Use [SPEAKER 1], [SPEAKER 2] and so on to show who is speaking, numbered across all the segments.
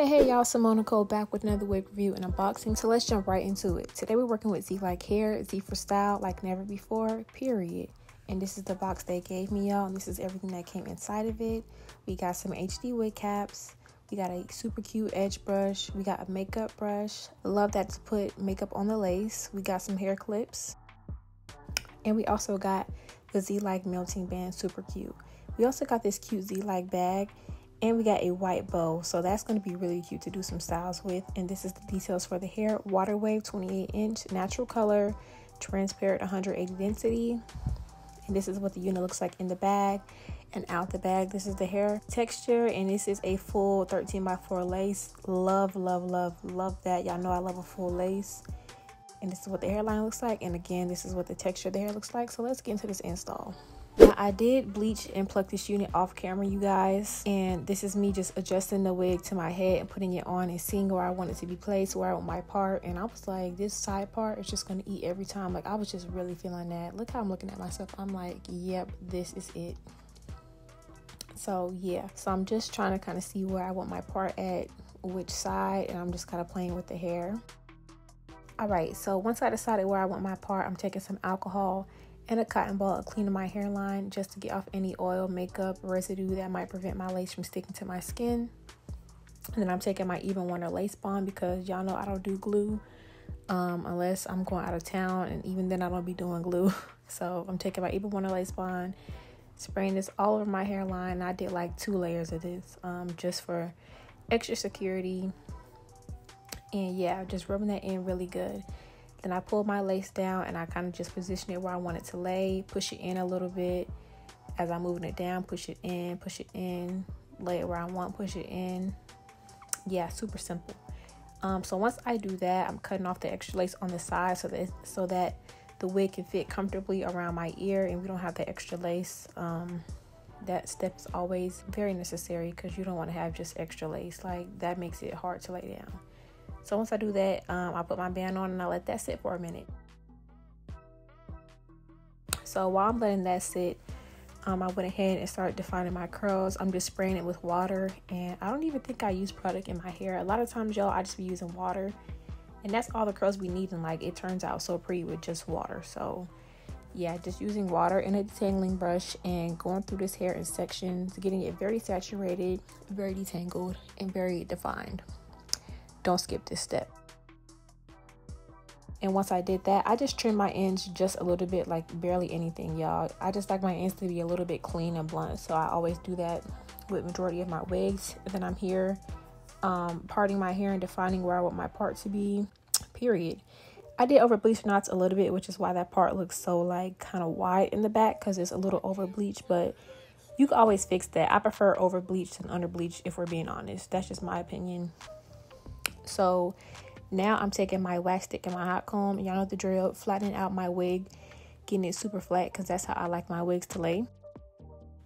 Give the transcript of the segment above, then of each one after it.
[SPEAKER 1] Hey y'all, Simone Nicole back with another wig review and unboxing. So let's jump right into it. Today we're working with Z like hair, Z for style like never before, period. And this is the box they gave me, y'all. And this is everything that came inside of it. We got some HD wig caps. We got a super cute edge brush. We got a makeup brush. Love that to put makeup on the lace. We got some hair clips. And we also got the Z like melting band, super cute. We also got this cute Z like bag. And we got a white bow, so that's going to be really cute to do some styles with. And this is the details for the hair. Water wave, 28-inch, natural color, transparent, 180 density. And this is what the unit looks like in the bag and out the bag. This is the hair texture, and this is a full 13x4 lace. Love, love, love, love that. Y'all know I love a full lace. And this is what the hairline looks like. And again, this is what the texture of the hair looks like. So let's get into this install. Now, I did bleach and pluck this unit off camera, you guys, and this is me just adjusting the wig to my head and putting it on and seeing where I want it to be placed, where I want my part. And I was like, this side part is just going to eat every time. Like, I was just really feeling that. Look how I'm looking at myself. I'm like, yep, this is it. So yeah, so I'm just trying to kind of see where I want my part at, which side, and I'm just kind of playing with the hair. All right, so once I decided where I want my part, I'm taking some alcohol and a cotton ball of cleaning my hairline just to get off any oil, makeup, residue that might prevent my lace from sticking to my skin. And then I'm taking my Even Wonder lace bond because y'all know I don't do glue unless I'm going out of town, and even then I don't be doing glue. So I'm taking my Even Wonder lace bond, spraying this all over my hairline. I did like 2 layers of this just for extra security. And yeah, just rubbing that in really good. Then I pull my lace down and I kind of just position it where I want it to lay, push it in a little bit as I'm moving it down, push it in, lay it where I want, push it in. Yeah, super simple. So once I do that, I'm cutting off the extra lace on the side so that the wig can fit comfortably around my ear and we don't have the extra lace. That step is always very necessary because you don't want to have just extra lace. Like, that makes it hard to lay down. So once I do that, I put my band on and I let that sit for a minute. So while I'm letting that sit, I went ahead and started defining my curls. I'm just spraying it with water, and I don't even think I use product in my hair. A lot of times, y'all, I just be using water, and that's all the curls we need, and like, it turns out so pretty with just water. So yeah, just using water and a detangling brush and going through this hair in sections, getting it very saturated, very detangled, and very defined. Don't skip this step. And once I did that, I just trimmed my ends just a little bit, like barely anything, y'all. I just like my ends to be a little bit clean and blunt, so I always do that with majority of my wigs. And then I'm here parting my hair and defining where I want my part to be, period. I did over bleach knots a little bit, which is why that part looks so like kind of wide in the back, because it's a little over bleach, but you can always fix that. I prefer over bleach than under bleach, if we're being honest. That's just my opinion. So now I'm taking my wax stick and my hot comb. Y'all know the drill. Flattening out my wig, getting it super flat, because that's how I like my wigs to lay.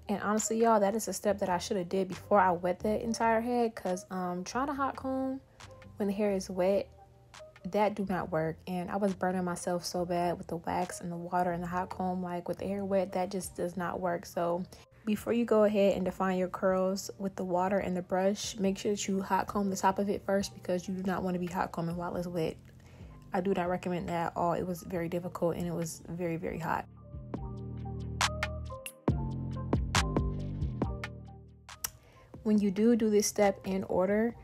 [SPEAKER 1] And honestly, y'all, that is a step that I should have did before I wet the entire head, because trying to hot comb when the hair is wet, that do not work. And I was burning myself so bad with the wax and the water and the hot comb. Like, with the hair wet, that just does not work. So before you go ahead and define your curls with the water and the brush, make sure that you hot comb the top of it first, because you do not want to be hot combing while it's wet. I do not recommend that at all. It was very difficult and it was very, very hot. When you do this step in order,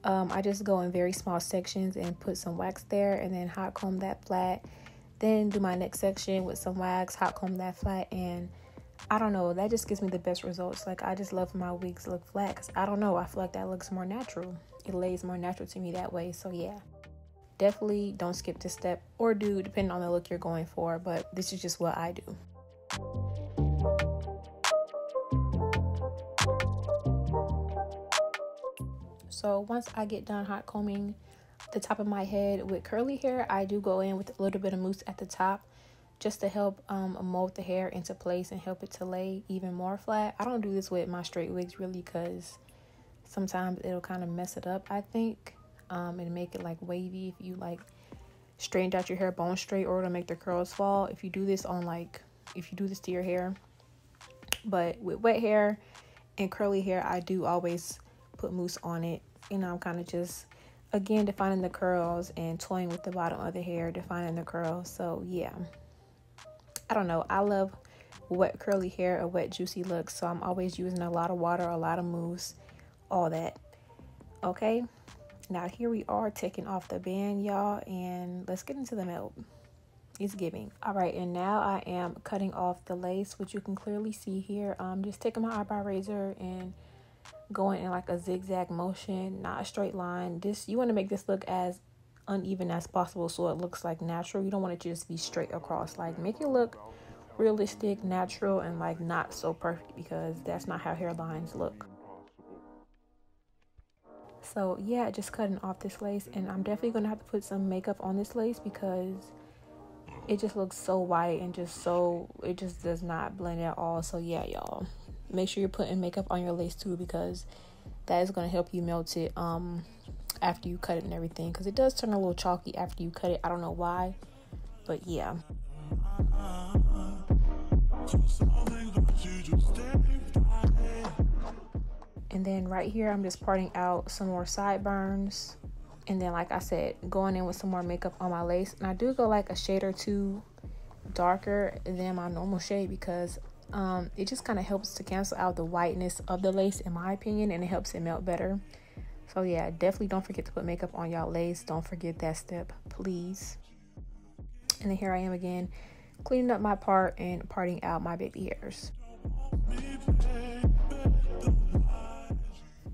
[SPEAKER 1] I just go in very small sections and put some wax there, and then hot comb that flat. Then do my next section with some wax, hot comb that flat, and I don't know, that just gives me the best results. Like, I just love my wigs look flat, because I don't know, I feel like that looks more natural. It lays more natural to me that way. So yeah, definitely don't skip this step, or do, depending on the look you're going for, but this is just what I do. So once I get done hot combing the top of my head. With curly hair, I do go in with a little bit of mousse at the top just to help mold the hair into place and help it to lay even more flat. I don't do this with my straight wigs really because sometimes it'll kind of mess it up, I think, and make it like wavy if you like straightened out your hair bone straight, or it'll make the curls fall if you do this to your hair. But with wet hair and curly hair, I do always put mousse on it. You know, I'm kind of just, again, defining the curls and toying with the bottom of the hair, defining the curls. So yeah, I don't know. I love wet curly hair or wet juicy looks. So I'm always using a lot of water, a lot of mousse, all that. Okay. Now here we are taking off the band, y'all, and let's get into the melt. It's giving. All right, and now I am cutting off the lace, which you can clearly see here. Just taking my eyebrow razor and going in like a zigzag motion, not a straight line. You want to make this look as uneven as possible so it looks like natural. You don't want it to just be straight across. Like, make it look realistic, natural, and like not so perfect, because that's not how hairlines look. So yeah, just cutting off this lace, and I'm definitely gonna have to put some makeup on this lace because it just looks so white and it just does not blend at all. So yeah, y'all, make sure you're putting makeup on your lace too, because that is going to help you melt it after you cut it and everything, because it does turn a little chalky after you cut it. I don't know why, but yeah. And then right here, I'm just parting out some more sideburns. And then, like I said, going in with some more makeup on my lace. And I do go like a shade or two darker than my normal shade, because it just kind of helps to cancel out the whiteness of the lace, in my opinion, and it helps it melt better. So yeah, definitely don't forget to put makeup on y'all lace. Don't forget that step, please. And then here I am again, cleaning up my part and parting out my baby hairs.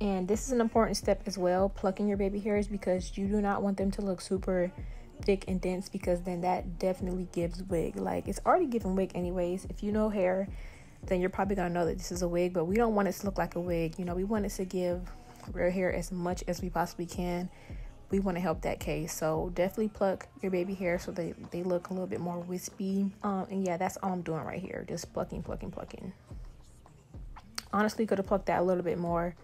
[SPEAKER 1] And this is an important step as well, plucking your baby hairs, because you do not want them to look super thick and dense, because then that definitely gives wig. Like, it's already giving wig anyways. If you know hair, then you're probably gonna know that this is a wig, but we don't want it to look like a wig. You know, we want it to give real hair as much as we possibly can. We want to help that case. So definitely pluck your baby hair so they look a little bit more wispy. And yeah, that's all I'm doing right here, just plucking. Honestly, could have plucked that a little bit more,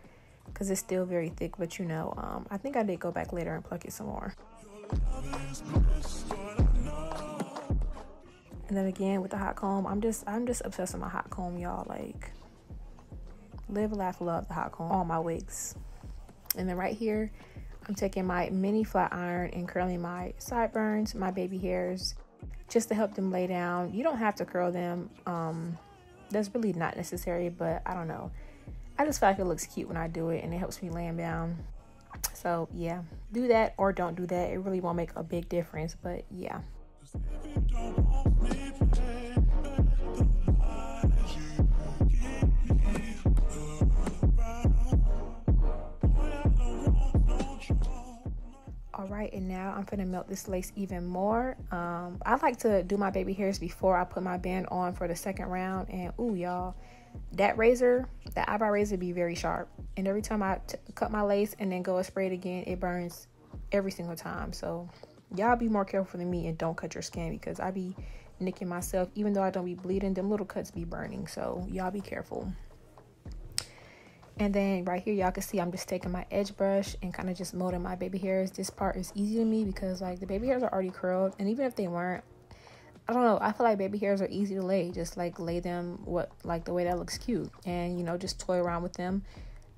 [SPEAKER 1] because it's still very thick, but you know, I think I did go back later and pluck it some more. And then again with the hot comb, I'm just obsessed with my hot comb, y'all. Like, live, laugh, love the hot comb, all my wigs. And then right here, I'm taking my mini flat iron and curling my sideburns, my baby hairs, just to help them lay down. You don't have to curl them. That's really not necessary, but I don't know. I just feel like it looks cute when I do it, and it helps me lay them down. So yeah, do that or don't do that. It really won't make a big difference, but yeah. All right, and now I'm gonna melt this lace even more. I like to do my baby hairs before I put my band on for the second round, and ooh, y'all, that eyebrow razor be very sharp, and every time I cut my lace and then go and spray it again, it burns every single time. So y'all be more careful than me and don't cut your skin, because I be nicking myself. Even though I don't be bleeding, them little cuts be burning, so y'all be careful. And then right here, y'all can see I'm just taking my edge brush and kind of just molding my baby hairs. This part is easy to me because like the baby hairs are already curled, and even if they weren't, I don't know, I feel like baby hairs are easy to lay. Just like lay them the way that looks cute, and you know, just toy around with them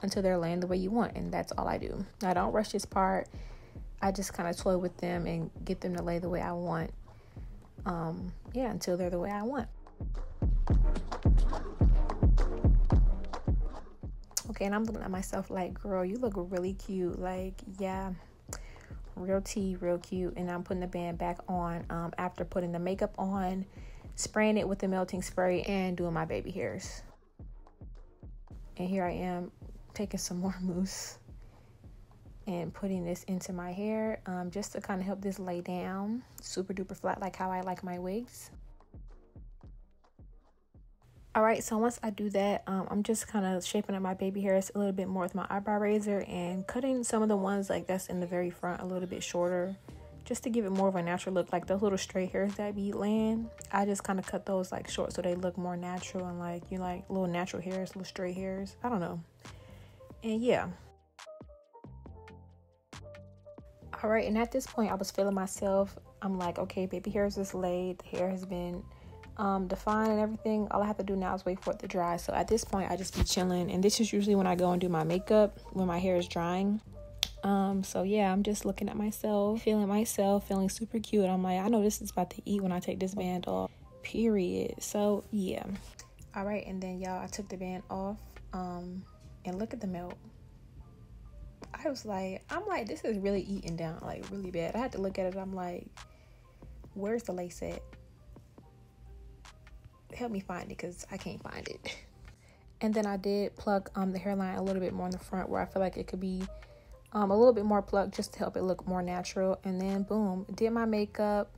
[SPEAKER 1] until they're laying the way you want. And that's all I do. I don't rush this part. I just kind of toy with them and get them to lay the way I want. Yeah, until they're the way I want. Okay, and I'm looking at myself like, girl, you look really cute. Like, yeah, real tea, real cute. And I'm putting the band back on after putting the makeup on, spraying it with the melting spray, and doing my baby hairs. And here I am taking some more mousse and putting this into my hair just to kind of help this lay down super duper flat, like how I like my wigs. All right, so once I do that, I'm just kind of shaping up my baby hairs a little bit more with my eyebrow razor and cutting some of the ones like that's in the very front a little bit shorter, just to give it more of a natural look. Like those little straight hairs that be laying, I just kind of cut those like short so they look more natural and like, you know, like little natural hairs, little straight hairs. I don't know. And yeah. All right, and at this point I was feeling myself. I'm like, okay, baby hairs is laid, the hair has been defined and everything. All I have to do now is wait for it to dry. So at this point I just be chilling, and this is usually when I go and do my makeup when my hair is drying. So yeah, I'm just looking at myself, feeling super cute. I'm like, I know this is about to eat when I take this band off, period. So yeah. All right, and then y'all, I took the band off, and look at the melt. I'm like, this is really eating down, like really bad. I had to look at it. I'm like, where's the lace at? Help me find it, because I can't find it. And then I did pluck the hairline a little bit more in the front where I feel like it could be a little bit more plucked, just to help it look more natural. And then boom, did my makeup,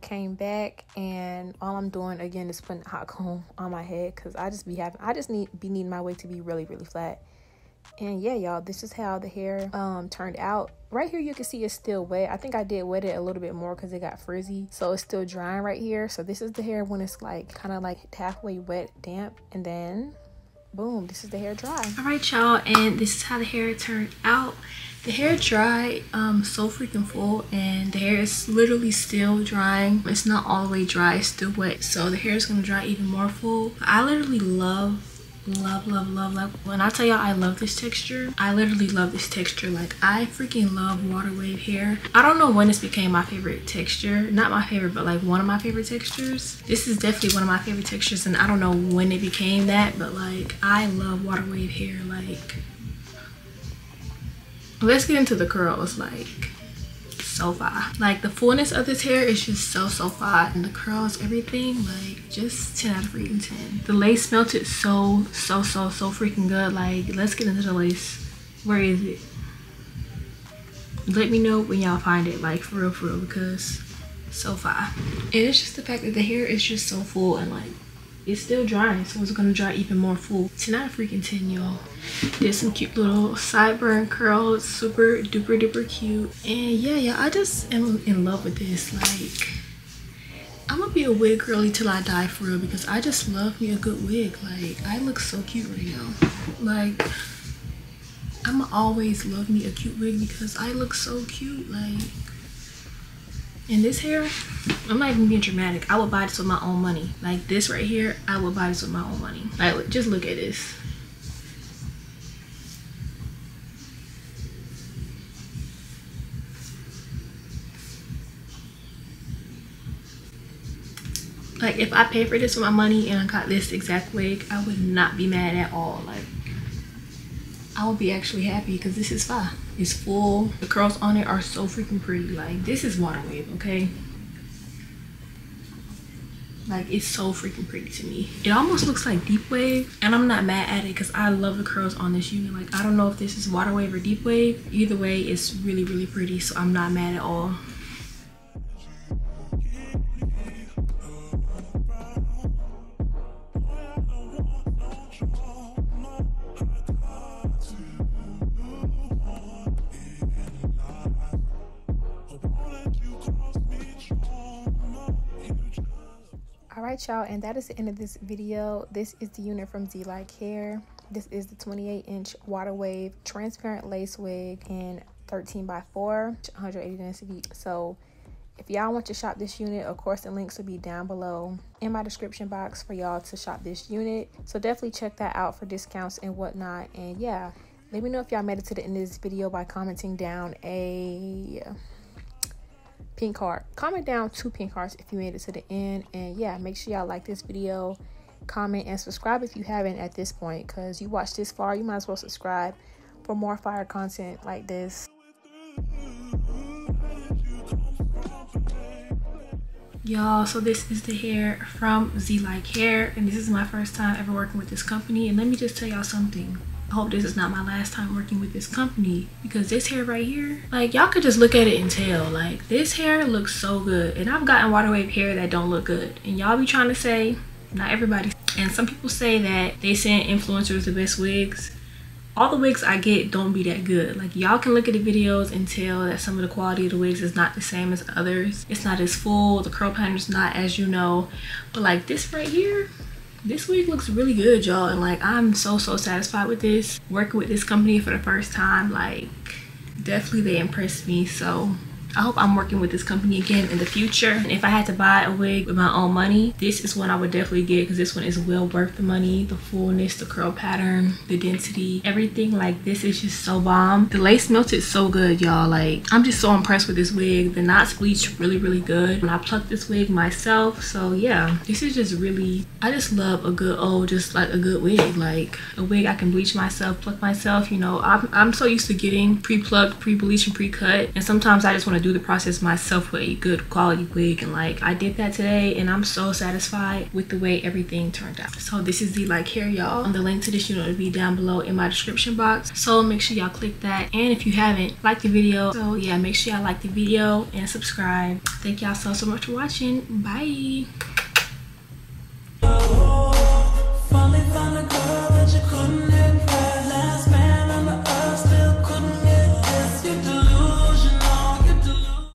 [SPEAKER 1] came back, and all I'm doing again is putting a hot comb on my head, because I just needing my wig to be really, really flat. And yeah, y'all, this is how the hair turned out. Right here you can see it's still wet. I think I did wet it a little bit more because it got frizzy, so it's still drying right here. So this is the hair when it's like kind of like halfway wet, damp, and then boom, this is the hair dry. All right, y'all, and this is how the hair turned out. The hair dried so freaking full, and the hair is literally still drying. It's not all the way dry, it's still wet, so the hair is gonna dry even more full. I literally love when I tell y'all I love this texture. I literally love this texture. Like, I freaking love water wave hair. I don't know when this became my favorite texture. Not my favorite, but like one of my favorite textures. This is definitely one of my favorite textures, and I don't know when it became that, but like, I love water wave hair. Like, let's get into the curls. Like, so fire. Like, the fullness of this hair is just so fire, and the curls, everything, like, just 10 out of freaking 10. The lace melted so freaking good. Like, let's get into the lace. Where is it? Let me know when y'all find it, like, for real, because so fire. And it's just the fact that the hair is just so full, and like, it's still drying, so it's gonna dry even more full. 10 out of freaking 10, y'all. Did some cute little sideburn curls, super duper cute. And yeah, I just am in love with this. Like, I'm gonna be a wig girly till I die, for real, because I just love me a good wig. Like, I look so cute right now. Like, I'ma always love me a cute wig because I look so cute. Like, and this hair, I'm not even being dramatic. I would buy this with my own money. Like, this right here, I would buy this with my own money. Like, just look at this. Like, if I paid for this with my money and I got this exact wig, I would not be mad at all. Like, I would be actually happy because this is fire. It's full. The curls on it are so freaking pretty. Like, this is water wave, okay? Like, it's so freaking pretty to me. It almost looks like deep wave, and I'm not mad at it because I love the curls on this unit. Like, I don't know if this is water wave or deep wave. Either way, it's really pretty, so I'm not mad at all. Alright, y'all, and that is the end of this video. This is the unit from Z Like Hair. This is the 28-inch water wave transparent lace wig in 13x4, 180 density. So if y'all want to shop this unit, of course the links will be down below in my description box for y'all to shop this unit. So definitely check that out for discounts and whatnot. And yeah, let me know if y'all made it to the end of this video by commenting down a pink heart. Comment down 2 pink hearts if you made it to the end. And yeah, make sure y'all like this video, comment, and subscribe if you haven't at this point, because you watched this far, you might as well subscribe for more fire content like this. Y'all, so this is the hair from Z Like Hair, and this is my first time ever working with this company. And let me just tell y'all something. I hope this is not my last time working with this company, because this hair right here, like, y'all could just look at it and tell, like, this hair looks so good. And I've gotten water wave hair that don't look good, and y'all be trying to say, not everybody. And some people say that they send influencers the best wigs. All the wigs I get don't be that good. Like, y'all can look at the videos and tell that some of the quality of the wigs is not the same as others. It's not as full, the curl pattern's not as you know. But like this right here, this wig looks really good, y'all. And like, I'm so satisfied with this. Working with this company for the first time, like, definitely they impressed me. So I hope I'm working with this company again in the future. And if I had to buy a wig with my own money, this is one I would definitely get, because this one is well worth the money. The fullness, the curl pattern, the density, everything. Like, this is just so bomb. The lace melted so good, y'all. Like, I'm just so impressed with this wig. The knots bleached really good when I plucked this wig myself. So yeah, this is just really, I just love a good old, just like a good wig. Like a wig I can bleach myself, pluck myself. You know, I'm so used to getting pre-plucked, pre-bleached, and pre-cut, and sometimes I just want to do the process myself with a good quality wig. And like, I did that today, and I'm so satisfied with the way everything turned out. So this is the like hair, y'all. The link to this unit will be down below in my description box, so make sure y'all click that. And if you haven't, like the video. So yeah, make sure y'all like the video and subscribe. Thank y'all so much for watching. Bye.